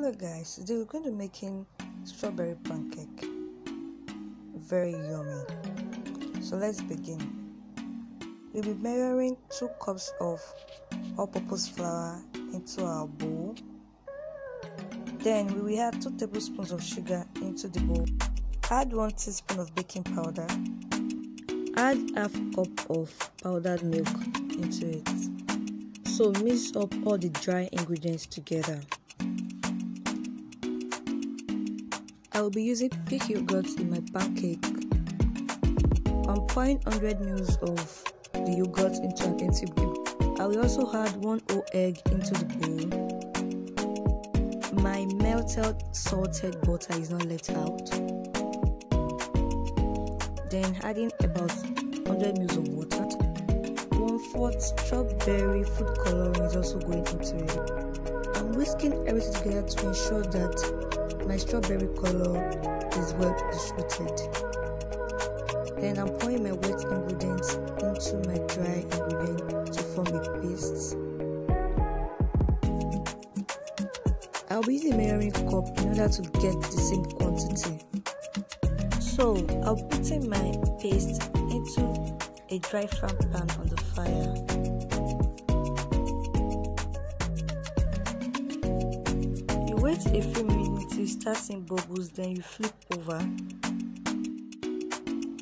Hello guys, today we're going to be making strawberry pancake. Very yummy. So let's begin. We'll be measuring 2 cups of all-purpose flour into our bowl. Then we will add 2 tablespoons of sugar into the bowl. Add 1 teaspoon of baking powder. Add half cup of powdered milk into it. So mix up all the dry ingredients together. I will be using pig yogurt in my pancake. I'm pouring 100 ml of the yogurt into an empty bowl. I will also add 1 whole egg into the bowl. My melted salted butter is not left out. Then adding about 100 ml of water. 1/4 strawberry food coloring is also going into it. I'm whisking everything together to ensure that my strawberry color is well distributed. Then I'm pouring my wet ingredients into my dry ingredient to form a paste. I'll be using a measuring cup in order to get the same quantity. So I'll be putting my paste into a dry frying pan on the fire. You wait a few minutes till you start seeing bubbles, then you flip over.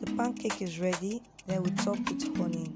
The pancake is ready, then we top with honey.